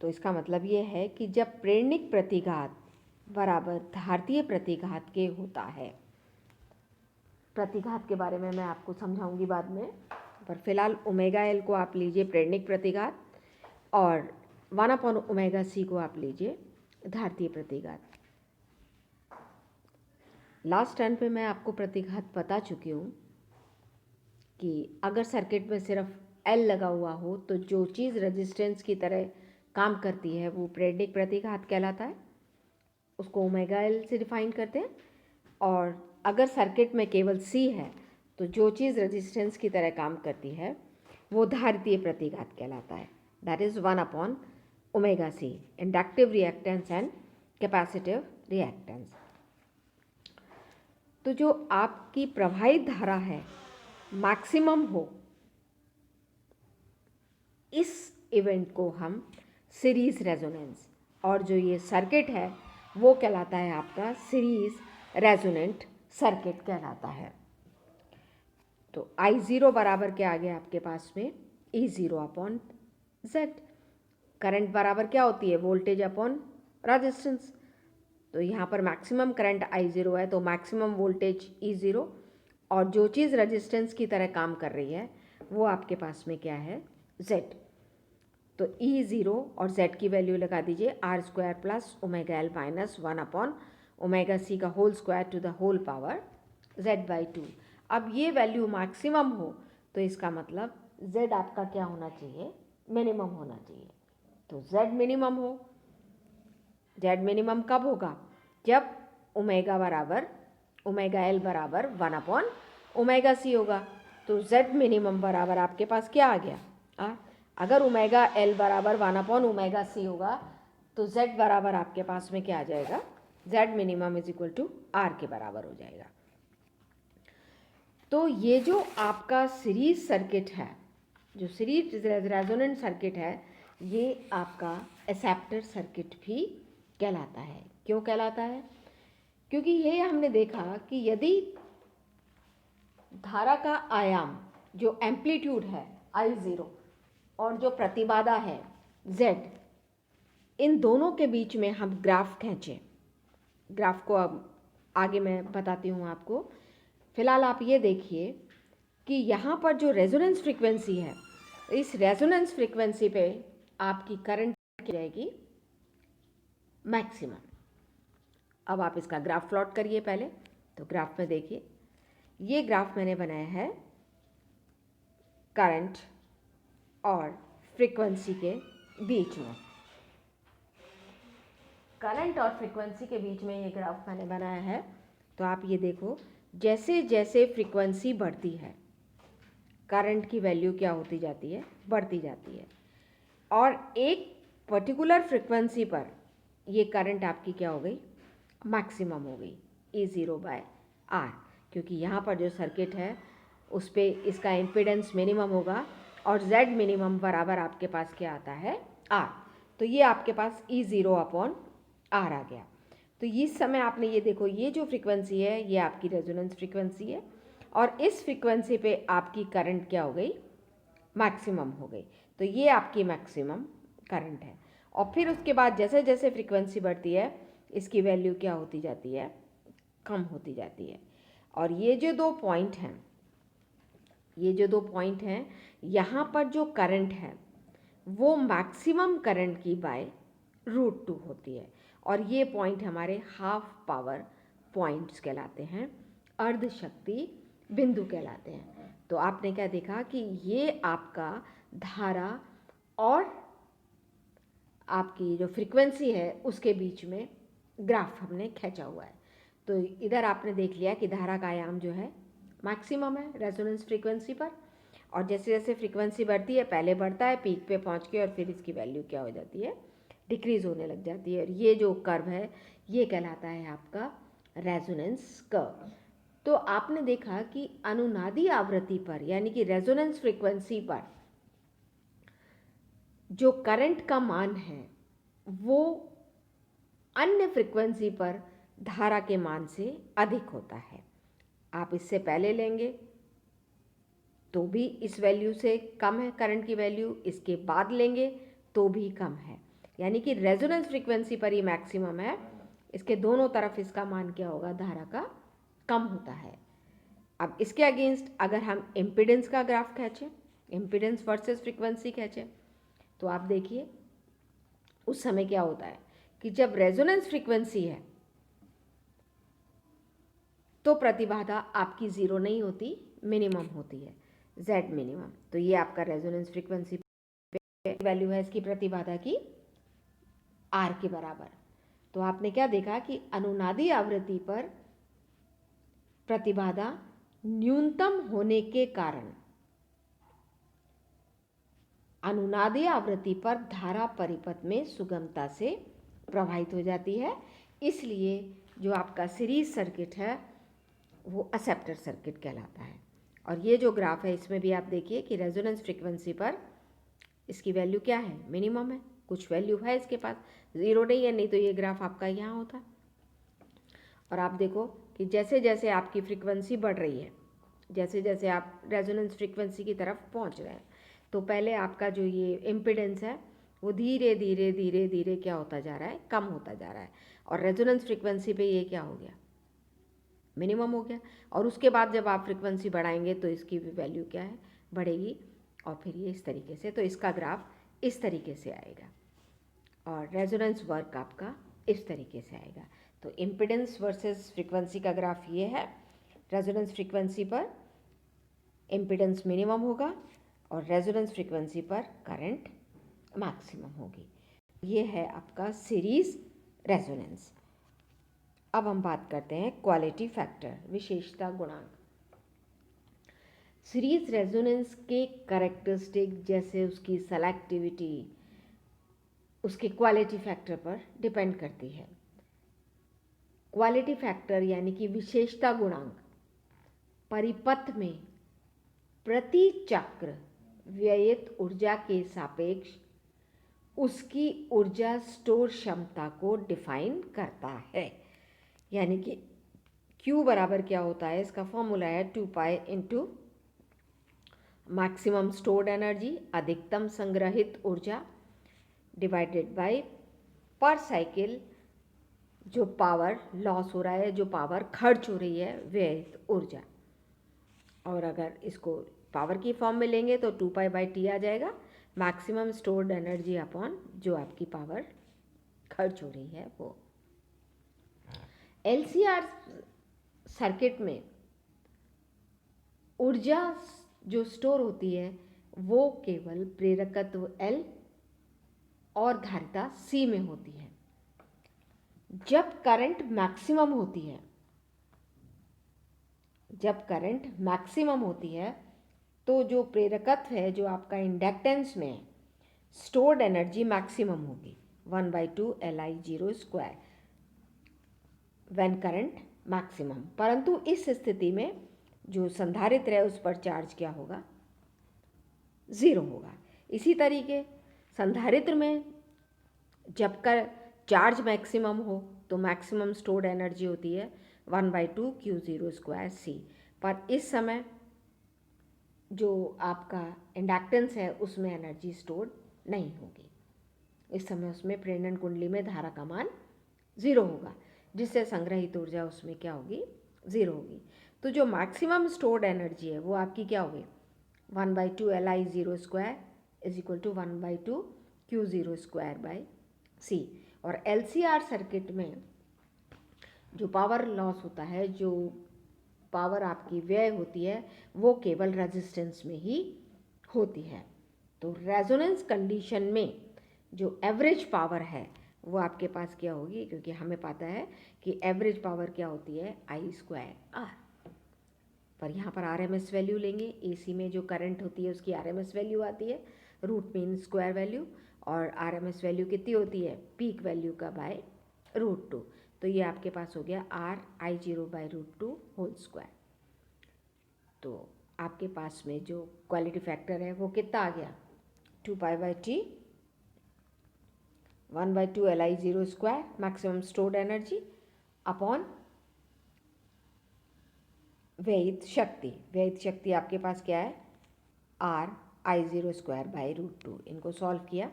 तो इसका मतलब ये है कि जब प्रेरणिक प्रतिघात बराबर धारतीय प्रतिघात के होता है, प्रतिघात के बारे में मैं आपको समझाऊंगी बाद में, पर फिलहाल ओमेगा एल को आप लीजिए प्रेरणिक प्रतिघात और 1/ओमेगा c को आप लीजिए धारतीय प्रतिघात। लास्ट टर्न पे मैं आपको प्रतिघात बता चुकी हूँ कि अगर सर्किट में सिर्फ L लगा हुआ हो तो जो चीज़ रेजिस्टेंस की तरह काम करती है वो प्रेरणिक प्रतिघात कहलाता है, उसको ओमेगा एल से डिफाइन करते हैं। और अगर सर्किट में केवल C है तो जो चीज़ रेजिस्टेंस की तरह काम करती है वो धारतीय प्रतिघात कहलाता है, दैट इज़ 1/ओमेगा c, inductive reactance and capacitive reactance. तो जो आपकी प्रवाहित धारा है मैक्सिमम हो, इस इवेंट को हम सीरीज रेजोनेंस, और जो ये सर्किट है वो कहलाता है आपका सीरीज रेजोनेंट सर्किट कहलाता है। तो I0 बराबर क्या आ गया आपके पास में, E0/Z। करंट बराबर क्या होती है, वोल्टेज अपॉन रेजिस्टेंस। तो यहाँ पर मैक्सिमम करंट I0 है तो मैक्सिमम वोल्टेज E0, और जो चीज़ रेजिस्टेंस की तरह काम कर रही है वो आपके पास में क्या है, Z। तो E0 और Z की वैल्यू लगा दीजिए, R² plus omega L minus 1/ओमेगा c का whole square to the whole power Z/2। अब ये वैल्यू मैक्सिमम हो तो इसका मतलब Z आपका क्या होना चाहिए, मिनिमम होना चाहिए। तो Z मिनिमम हो, Z मिनिमम कब होगा, जब ओमेगा एल बराबर 1/ओमेगा c होगा। तो Z मिनिमम बराबर आपके पास क्या आ गया, अगर ओमेगा एल बराबर 1/ओमेगा c होगा तो Z बराबर आपके पास में क्या आ जाएगा, Z minimum is equal to R के बराबर हो जाएगा। तो ये जो आपका सीरीज सर्किट है, जो सीरीज रेजोनेंट सर्किट है, ये आपका एक्सेप्टर सर्किट भी कहलाता है। क्यों कहलाता है, क्योंकि ये हमने देखा कि यदि धारा का आयाम जो एम्पलीट्यूड है I0 और जो प्रतिबाधा है Z, इन दोनों के बीच में हम ग्राफ खींचें, ग्राफ को अब आगे मैं बताती हूँ आपको। फिलहाल आप ये देखिए कि यहाँ पर जो रेजोनेंस फ्रीक्वेंसी है, इस रेजोनेंस फ्रीक्वेंसी पे आपकी करंट की जाएगी मैक्सिमम। अब आप इसका ग्राफ प्लॉट करिए पहले। तो ग्राफ में देखिए, ये ग्राफ मैंने बनाया है करंट और फ्रीक्वेंसी के बीच में। करंट और फ्रीक्वेंसी के बीच में ये ग्राफ मैंने बनाया है। तो आप ये देखो, जैसे जैसे फ्रीक्वेंसी बढ़ती है करंट की वैल्यू क्या होती जाती है, बढ़ती जाती है। और एक पर्टिकुलर फ्रीक्वेंसी पर ये करंट आपकी क्या हो गई, मैक्सिमम हो गई, E0/R। क्योंकि यहाँ पर जो सर्किट है उस पर इसका इम्पीडेंस मिनिमम होगा और Z मिनिमम बराबर आपके पास क्या आता है, R। तो ये आपके पास E0/R आ गया। तो इस समय आपने ये देखो, ये जो फ्रीक्वेंसी है ये आपकी रेजोनेंस फ्रीक्वेंसी है और इस फ्रीक्वेंसी पे आपकी करंट क्या हो गई, मैक्सिमम हो गई। तो ये आपकी मैक्सिमम करंट है। और फिर उसके बाद जैसे जैसे फ्रीक्वेंसी बढ़ती है इसकी वैल्यू क्या होती जाती है, कम होती जाती है। और ये जो दो पॉइंट हैं, ये जो दो पॉइंट हैं, यहाँ पर जो करंट है वो मैक्सिमम करंट की बाय √2 होती है। और ये पॉइंट हमारे हाफ पावर पॉइंट्स कहलाते हैं, अर्ध शक्ति बिंदु कहलाते हैं। तो आपने क्या देखा कि ये आपका धारा और आपकी जो फ्रीक्वेंसी है उसके बीच में ग्राफ हमने खींचा हुआ है। तो इधर आपने देख लिया कि धारा का आयाम जो है मैक्सिमम है रेजोनेंस फ्रीक्वेंसी पर, और जैसे जैसे फ्रीक्वेंसी बढ़ती है, पहले बढ़ता है पीक पे पहुंच के और फिर इसकी वैल्यू क्या हो जाती है, डिक्रीज होने लग जाती है। और ये जो कर्व है ये कहलाता है आपका रेजोनेंस कर्व। तो आपने देखा कि अनुनादी आवृत्ति पर यानी कि रेजोनेंस फ्रीक्वेंसी पर जो करंट का मान है वो अन्य फ्रीक्वेंसी पर धारा के मान से अधिक होता है। आप इससे पहले लेंगे तो भी इस वैल्यू से कम है करंट की वैल्यू, इसके बाद लेंगे तो भी कम है। यानी कि रेजोनेंस फ्रीक्वेंसी पर ये मैक्सिमम है, इसके दोनों तरफ इसका मान क्या होगा, धारा का कम होता है। अब इसके अगेंस्ट अगर हम इम्पिडेंस का ग्राफ खींचें, इम्पिडेंस वर्सेस फ्रीक्वेंसी खींचें, तो आप देखिए उस समय क्या होता है कि जब रेजोनेंस फ्रीक्वेंसी है तो प्रतिबाधा आपकी ज़ीरो नहीं होती, मिनिमम होती है, Z मिनिमम। तो ये आपका रेजोनेंस फ्रीक्वेंसी वैल्यू है इसकी प्रतिबाधा की R के बराबर। तो आपने क्या देखा कि अनुनादी आवृत्ति पर प्रतिबाधा न्यूनतम होने के कारण अनुनादी आवृत्ति पर धारा परिपथ में सुगमता से प्रवाहित हो जाती है। इसलिए जो आपका सीरीज सर्किट है वो एक्सेप्टर सर्किट कहलाता है। और ये जो ग्राफ है इसमें भी आप देखिए कि रेजोनेंस फ्रीक्वेंसी पर इसकी वैल्यू क्या है, मिनिमम है, कुछ वैल्यू है इसके पास, ज़ीरो नहीं है, नहीं तो ये ग्राफ आपका यहाँ होता। और आप देखो कि जैसे जैसे आपकी फ्रीक्वेंसी बढ़ रही है, जैसे जैसे आप रेजोनेंस फ्रीक्वेंसी की तरफ पहुँच रहे हैं, तो पहले आपका जो ये इम्पिडेंस है वो धीरे धीरे धीरे धीरे क्या होता जा रहा है, कम होता जा रहा है। और रेजोनेंस फ्रीक्वेंसी पे ये क्या हो गया, मिनिमम हो गया। और उसके बाद जब आप फ्रीक्वेंसी बढ़ाएंगे तो इसकी भी वैल्यू क्या है, बढ़ेगी। और फिर ये इस तरीके से, तो इसका ग्राफ इस तरीके से आएगा और रेजोनेंस वर्क आपका इस तरीके से आएगा। तो इम्पिडेंस वर्सेस फ्रीक्वेंसी का ग्राफ ये है। रेजोनेंस फ्रीक्वेंसी पर इम्पिडेंस मिनिमम होगा और रेजोनेंस फ्रीक्वेंसी पर करंट मैक्सिमम होगी। ये है आपका सीरीज रेजोनेंस। अब हम बात करते हैं क्वालिटी फैक्टर, विशेषता गुणांक। सीरीज रेजोनेंस के कैरेक्टरिस्टिक जैसे उसकी सेलेक्टिविटी उसके क्वालिटी फैक्टर पर डिपेंड करती है। क्वालिटी फैक्टर यानी कि विशेषता गुणांक परिपथ में प्रति चक्र व्ययित ऊर्जा के सापेक्ष उसकी ऊर्जा स्टोर क्षमता को डिफाइन करता है। यानी कि Q बराबर क्या होता है, इसका फॉर्मूला है 2 pi into maximum stored energy, अधिकतम संग्रहित ऊर्जा, डिवाइडेड बाय पर साइकिल जो पावर लॉस हो रहा है, जो पावर खर्च हो रही है, व्ययित ऊर्जा। और अगर इसको पावर की फॉर्म में लेंगे तो 2 पाई बाई टी आ जाएगा, मैक्सिमम स्टोर्ड एनर्जी अपॉन जो आपकी पावर खर्च हो रही है वो। LCR सर्किट में ऊर्जा जो स्टोर होती है वो केवल प्रेरकत्व L और धारिता C में होती है। जब करंट मैक्सिमम होती है, जब करंट मैक्सिमम होती है तो जो प्रेरकत्व है, जो आपका इंडक्टेंस में स्टोर्ड एनर्जी मैक्सिमम होगी 1/2 Li0 square when current maximum. परंतु इस स्थिति में जो संधारित्र है उस पर चार्ज क्या होगा, ज़ीरो होगा। इसी तरीके संधारित्र में जब कर चार्ज मैक्सिमम हो तो मैक्सिमम स्टोर्ड एनर्जी होती है 1/2 Q0 स्क्वायर C। पर इस समय जो आपका इंडक्टेंस है उसमें एनर्जी स्टोर्ड नहीं होगी, इस समय उसमें प्रेरण कुंडली में धारा का मान ज़ीरो होगा, जिससे संग्रहित ऊर्जा उसमें क्या होगी, ज़ीरो होगी। तो जो मैक्सिमम स्टोर्ड एनर्जी है वो आपकी क्या होगी, 1/2 Li0 square is equal to 1/2 Q0 square by C। और LCR सर्किट में जो पावर लॉस होता है, जो पावर आपकी व्यय होती है, वो केवल रेजिस्टेंस में ही होती है। तो रेजोनेंस कंडीशन में जो एवरेज पावर है वो आपके पास क्या होगी, क्योंकि हमें पता है कि एवरेज पावर क्या होती है, I²R। पर यहाँ पर RMS वैल्यू लेंगे, AC में जो करंट होती है उसकी RMS वैल्यू आती है रूट मीन स्क्वायर वैल्यू, और RMS वैल्यू कितनी होती है, पीक वैल्यू का बाय √2। तो ये आपके पास हो गया RI0/√2 होल स्क्वायर। तो आपके पास में जो क्वालिटी फैक्टर है वो कितना आ गया, 2 pi by T 1/2 Li0 square maximum stored energy upon व्ययित शक्ति। व्ययित शक्ति आपके पास क्या है, RI0 स्क्वायर बाई √2। इनको सॉल्व किया,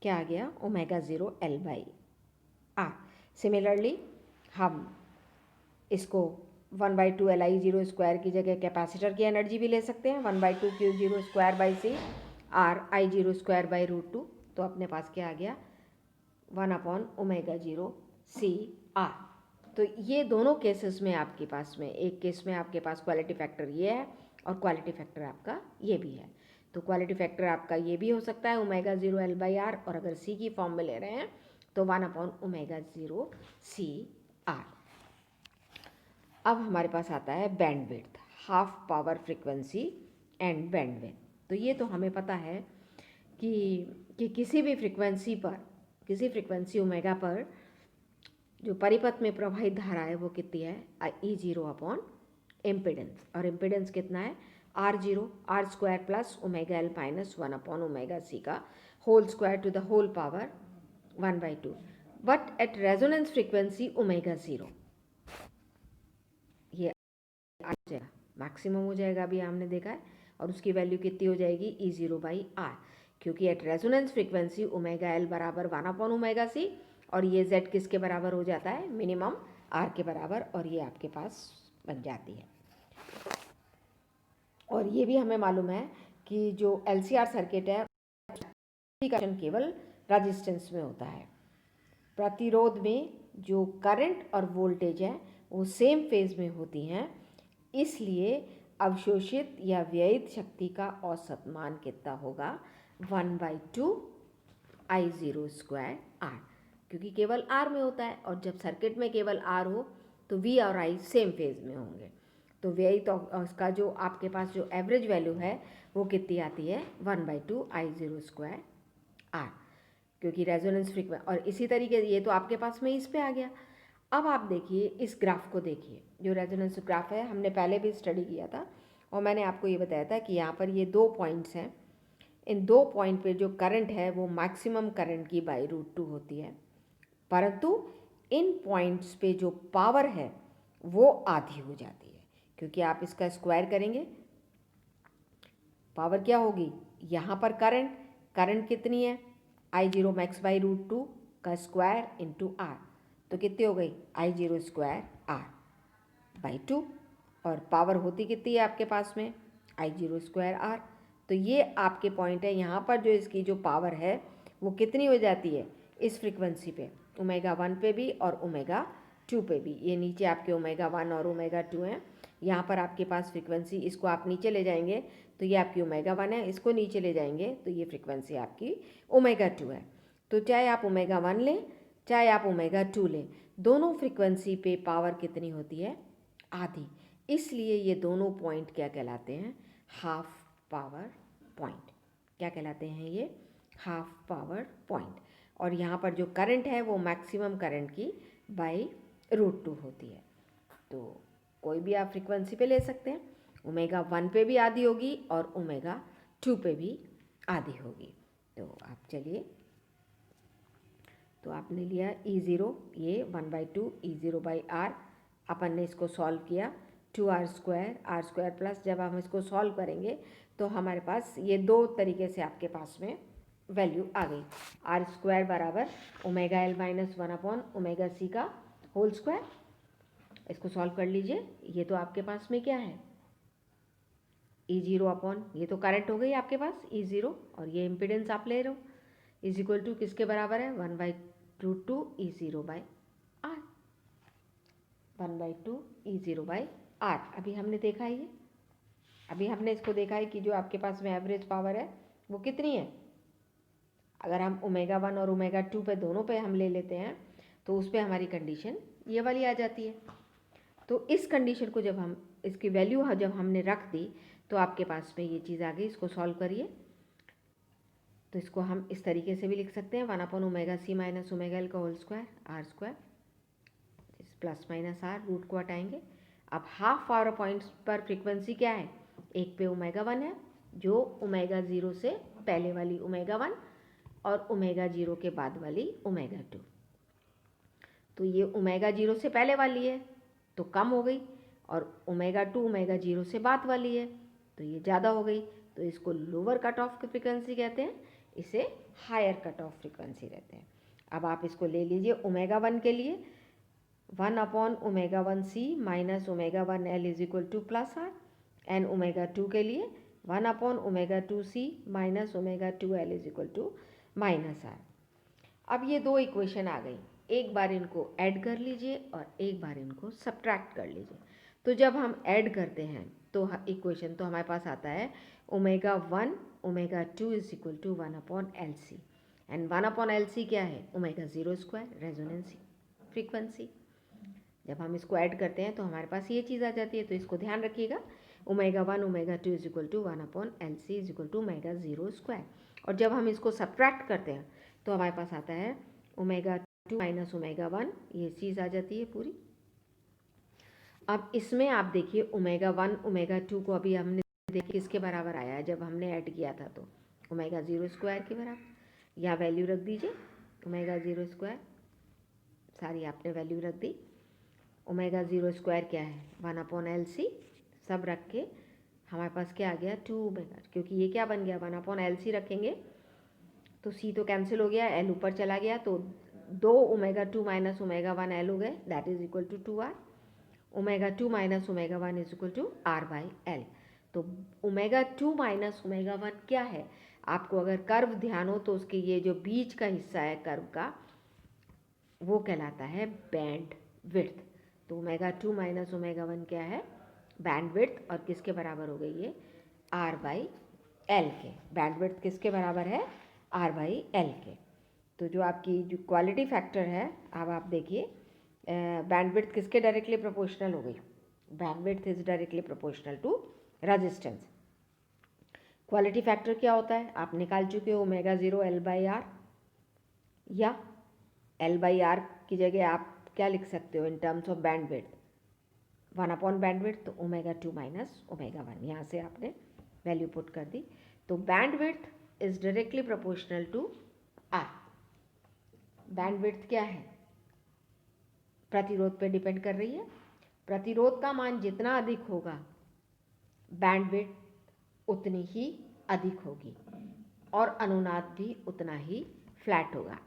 क्या आ गया, omega 0 L by R. Similarly हम इसको 1/2 Li0 स्क्वायर की जगह कैपेसिटर की एनर्जी भी ले सकते हैं, 1/2 Q0 square by C R I0 square by √2। तो अपने पास क्या आ गया, 1/ओमेगा 0 सी आर। तो ये दोनों केसेस में आपके पास में, एक केस में आपके पास क्वालिटी फैक्टर ये है और क्वालिटी फैक्टर आपका ये भी है। तो क्वालिटी फैक्टर आपका ये भी हो सकता है ओमेगा 0 L बाई आर, और अगर सी की फॉर्म में ले रहे हैं तो 1/ओमेगा 0 सी आर। अब हमारे पास आता है bandwidth, half power frequency and bandwidth. तो ये तो हमें पता है कि किसी भी फ्रीक्वेंसी पर, किसी फ्रीक्वेंसी ओमेगा पर जो परिपथ में प्रवाहित धारा है वो कितनी है, E0 अपॉन इम्पिडेंस। और इम्पिडेंस कितना है, R0 R square plus omega L minus 1/ओमेगा C का whole square to the whole power 1/2। But at resonance frequency omega 0 ये आ जाएगा, मैक्सिमम हो जाएगा, अभी हमने देखा है। और उसकी वैल्यू कितनी हो जाएगी, E0 बाई आर, क्योंकि eight resonance frequency omega L बराबर 1/ओमेगा C, और ये Z किसके बराबर हो जाता है, मिनिमम R के बराबर, और ये आपके पास बन जाती है। और ये भी हमें मालूम है कि जो LCR सर्किट है का केवल रेजिस्टेंस में होता है। प्रतिरोध में जो करंट और वोल्टेज है वो सेम फेज में होती हैं, इसलिए अवशोषित या व्ययित शक्ति का औसत मान कितना होगा, 1/2 I0 स्क्वायर आर, क्योंकि केवल आर में होता है। और जब सर्किट में केवल आर हो तो वी और आई सेम फेज में होंगे। तो व्ययित उसका जो आपके पास जो एवरेज वैल्यू है वो कितनी आती है, 1/2 I0 स्क्वायर आर, क्योंकि रेजोनेंस फ्रीक्वेंसी। और इसी तरीके ये तो आपके पास में इस पे आ गया। अब आप देखिए इस ग्राफ को, देखिए जो रेजोनेंस ग्राफ है हमने पहले भी स्टडी किया था, और मैंने आपको ये बताया था कि यहाँ पर ये 2 पॉइंट्स हैं। इन 2 पॉइंट पे जो करंट है वो मैक्सिमम करंट की बाई √2 होती है, परंतु इन पॉइंट्स पे जो पावर है वो आधी हो जाती है, क्योंकि आप इसका स्क्वायर करेंगे, पावर क्या होगी, यहाँ पर करंट कितनी है, I0 मैक्स बाई √2 का स्क्वायर इंटू आर, तो कितनी हो गई, I0 स्क्वायर आर बाई 2, और पावर होती कितनी है आपके पास में, I0 स्क्वायर आर। तो ये आपके पॉइंट है, यहाँ पर जो इसकी जो पावर है वो कितनी हो जाती है इस फ्रीक्वेंसी पे, ओमेगा 1 पे भी और ओमेगा 2 पे भी। ये नीचे आपके ओमेगा 1 और ओमेगा 2 हैं, यहाँ पर आपके पास फ्रीक्वेंसी, इसको आप नीचे ले जाएंगे तो ये आपकी ओमेगा 1 है, इसको नीचे ले जाएंगे तो ये फ्रीक्वेंसी आपकी ओमेगा 2 है। तो चाहे आप ओमेगा 1 लें चाहे आप ओमेगा 2 लें, दोनों फ्रीक्वेंसी पे पावर कितनी होती है, आधी। इसलिए ये दोनों पॉइंट क्या कहलाते हैं, हाफ पावर पॉइंट। क्या कहलाते हैं ये, हाफ पावर पॉइंट। और यहाँ पर जो करंट है वो मैक्सिमम करंट की बाई √2 होती है। तो कोई भी आप फ्रीक्वेंसी पे ले सकते हैं, ओमेगा 1 पे भी आधी होगी और ओमेगा 2 पे भी आधी होगी। तो आप चलिए, तो आपने लिया E0, ये 1/2 E0 बाई आर, अपन ने इसको सॉल्व किया, 2R स्क्वायर प्लस, जब हम इसको सॉल्व करेंगे तो हमारे पास ये 2 तरीके से आपके पास में वैल्यू आ गई। R स्क्वायर बराबर ओमेगा L माइनस 1/ओमेगा C का होल स्क्वायर, इसको सॉल्व कर लीजिए। ये तो आपके पास में क्या है, E0 अपॉन, ये तो करंट हो गई आपके पास E0, और ये इम्पिडेंस आप ले रहे हो, इज इक्वल टू किसके बराबर है, 1/2 E0 by are, 1/2 E0 by are. अभी हमने देखा है ये, अभी हमने इसको देखा है कि जो आपके पास में एवरेज पावर है वो कितनी है। अगर हम ओमेगा 1 और ओमेगा 2 पे दोनों पे हम ले लेते हैं तो उस पर हमारी कंडीशन ये वाली आ जाती है। तो इस कंडीशन को जब हम, इसकी वैल्यू जब हमने रख दी तो आपके पास में ये चीज़ आ गई। इसको सॉल्व करिए तो इसको हम इस तरीके से भी लिख सकते हैं, 1/ओमेगा C माइनस ओमेगा L का whole square, R square plus minus R, root को हटाएंगे। अब हाफ पावर पॉइंट्स पर फ्रीक्वेंसी क्या है, एक पे ओमेगा 1 है जो ओमेगा 0 से पहले वाली ओमेगा 1 और ओमेगा 0 के बाद वाली ओमेगा 2। तो ये ओमेगा 0 से पहले वाली है तो कम हो गई, और ओमेगा 2 ओमेगा 0 से बाद वाली है तो ये ज़्यादा हो गई। तो इसको लोअर कट ऑफ फ्रीक्वेंसी कहते हैं, इसे हायर कट ऑफ फ्रीक्वेंसी रहते हैं। अब आप इसको ले लीजिए ओमेगा 1 के लिए 1/ω1c minus ω1L is equal to plus R, and omega 2 के लिए 1/ω2c minus ω2L is equal to minus R. अब ये दो इक्वेशन आ गई, एक बार इनको ऐड कर लीजिए और एक बार इनको सब्ट्रैक्ट कर लीजिए। तो जब हम ऐड करते हैं तो इक्वेशन तो हमारे पास आता है ω1 ω2 is equal to 1/LC, and 1/LC क्या है, ω0² रेजोनेंस फ्रीक्वेंसी। जब हम इसको ऐड करते हैं तो हमारे पास ये चीज़ आ जाती है, तो इसको ध्यान रखिएगा ω1 ω2 is equal to 1/LC is equal to ω0²। और जब हम इसको सब्ट्रैक्ट करते हैं तो हमारे पास आता है ω2 माइनस ω1, ये चीज़ आ जाती है पूरी। अब इसमें आप देखिए ω1 ω2 को अभी हमने देखिए किसके बराबर आया है, जब हमने ऐड किया था तो ω0² के बराबर। यहाँ वैल्यू रख दीजिए ω0², सारी आपने वैल्यू रख दी। ω0² क्या है 1/LC, सब रख के हमारे पास क्या आ गया 2ω, क्योंकि ये क्या बन गया 1/LC रखेंगे तो C तो कैंसिल हो गया, L ऊपर चला गया, तो 2ω2 माइनस ω1L हो गए, that is equal to 2R। ω2 minus ω1 is equal to R/L। तो ω2 माइनस ω1 क्या है, आपको अगर कर्व ध्यान हो तो उसके ये जो बीच का हिस्सा है कर्व का वो कहलाता है बैंड विड्थ। तो ω2 माइनस ω1 क्या है, बैंड विड्थ, और किसके बराबर हो गई ये R/L के। बैंड विड्थ किसके बराबर है R/L के। तो जो आपकी जो क्वालिटी फैक्टर है, अब आप देखिए बैंडविड्थ किसके डायरेक्टली प्रोपोर्शनल हो गई, bandwidth is directly proportional to resistance. Quality factor क्या होता है, आप निकाल चुके हो ω0 L/R, या L/R की जगह आप क्या लिख सकते हो इन टर्म्स ऑफ बैंडविड्थ 1/बैंडविड्थ, तो ω2 माइनस ω1, यहाँ से आपने वैल्यू पुट कर दी। तो bandwidth is directly proportional to R। Bandwidth क्या है, प्रतिरोध पे डिपेंड कर रही है। प्रतिरोध का मान जितना अधिक होगा बैंडविड्थ उतनी ही अधिक होगी, और अनुनाद भी उतना ही फ्लैट होगा।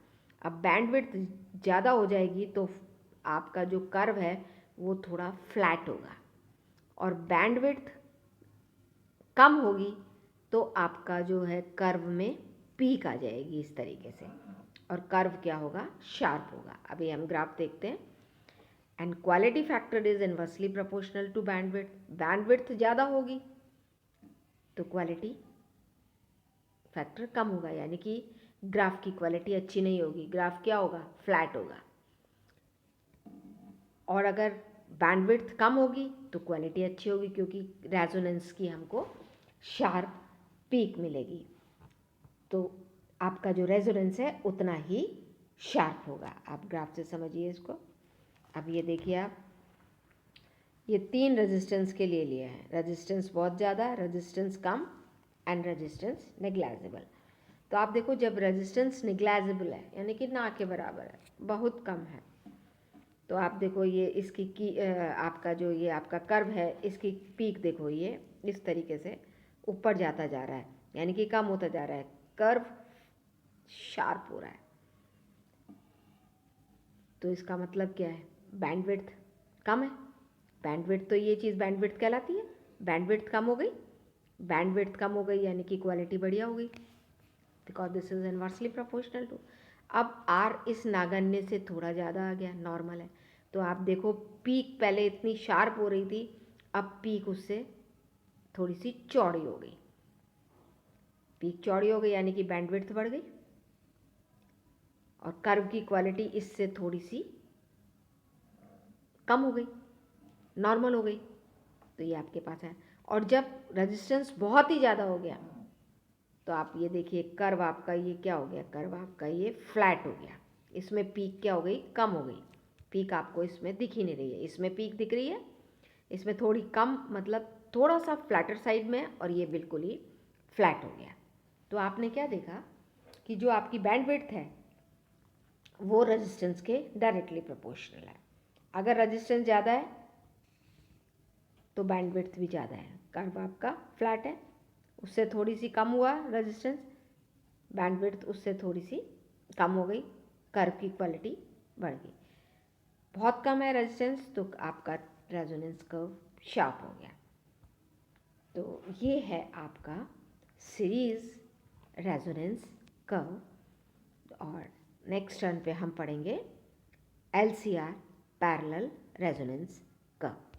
अब बैंडविड्थ ज़्यादा हो जाएगी तो आपका जो कर्व है वो थोड़ा फ्लैट होगा, और बैंडविड्थ कम होगी तो आपका जो है कर्व में पीक आ जाएगी इस तरीके से, और कर्व क्या होगा, शार्प होगा। अभी हम ग्राफ देखते हैं। And quality factor is inversely proportional to bandwidth. Bandwidth ज़्यादा होगी तो क्वालिटी फैक्टर कम होगा, यानी कि ग्राफ की क्वालिटी अच्छी नहीं होगी, ग्राफ क्या होगा, फ्लैट होगा। और अगर बैंडविड्थ कम होगी तो क्वालिटी अच्छी होगी, क्योंकि रेजोनेंस की हमको शार्प पीक मिलेगी, तो आपका जो रेजोनेंस है उतना ही शार्प होगा। आप ग्राफ से समझिए इसको। अब ये देखिए आप, ये 3 रेजिस्टेंस के लिए लिए हैं, रेजिस्टेंस बहुत ज़्यादा, resistance come and resistance negligible. तो आप देखो जब रेजिस्टेंस नेग्लेजिबल है यानी कि ना के बराबर है, बहुत कम है, तो आप देखो ये इसकी आपका जो ये आपका कर्व है इसकी पीक देखो ये इस तरीके से ऊपर जाता जा रहा है, यानी कि कम होता जा रहा है, कर्व शार्प हो रहा है। तो इसका मतलब क्या है, बैंडविड्थ कम है। बैंडविड्थ तो ये चीज़ बैंडविड्थ कहलाती है। बैंडविड्थ कम हो गई, बैंडविड्थ कम हो गई यानी कि क्वालिटी बढ़िया हो गई, because this is inversely proportional to. अब आर इस नागन्य से थोड़ा ज़्यादा आ गया, नॉर्मल है। तो आप देखो पीक पहले इतनी शार्प हो रही थी, अब पीक उससे थोड़ी सी चौड़ी हो गई। पीक चौड़ी हो गई यानी कि बैंडविड्थ बढ़ गई, और कर्व की क्वालिटी इससे थोड़ी सी कम हो गई, नॉर्मल हो गई। तो ये आपके पास है। और जब रेजिस्टेंस बहुत ही ज़्यादा हो गया तो आप ये देखिए कर्व आपका ये क्या हो गया, कर्व आपका ये फ्लैट हो गया, इसमें पीक क्या हो गई, कम हो गई। पीक आपको इसमें दिख ही नहीं रही है, इसमें पीक दिख रही है, इसमें थोड़ी कम, मतलब थोड़ा सा फ्लैटर साइड में, और ये बिल्कुल ही फ्लैट हो गया। तो आपने क्या देखा कि जो आपकी बैंडविड्थ है वो रेजिस्टेंस के डायरेक्टली प्रोपोर्शनल है। अगर रेजिस्टेंस ज़्यादा है तो बैंडविड्थ भी ज़्यादा है। कर्व आपका फ्लैट है, उससे थोड़ी सी कम हुआ रेजिस्टेंस बैंडविड्थ उससे थोड़ी सी कम हो गई, कर्व की क्वालिटी बढ़ गई। बहुत कम है रेजिस्टेंस तो आपका रेजोनेंस कर्व शार्प हो गया। तो ये है आपका सीरीज़ रेजोनेंस कर्व। और नेक्स्ट टर्न पे हम पढ़ेंगे LCR पैरेलल रेजोनेंस कर्व।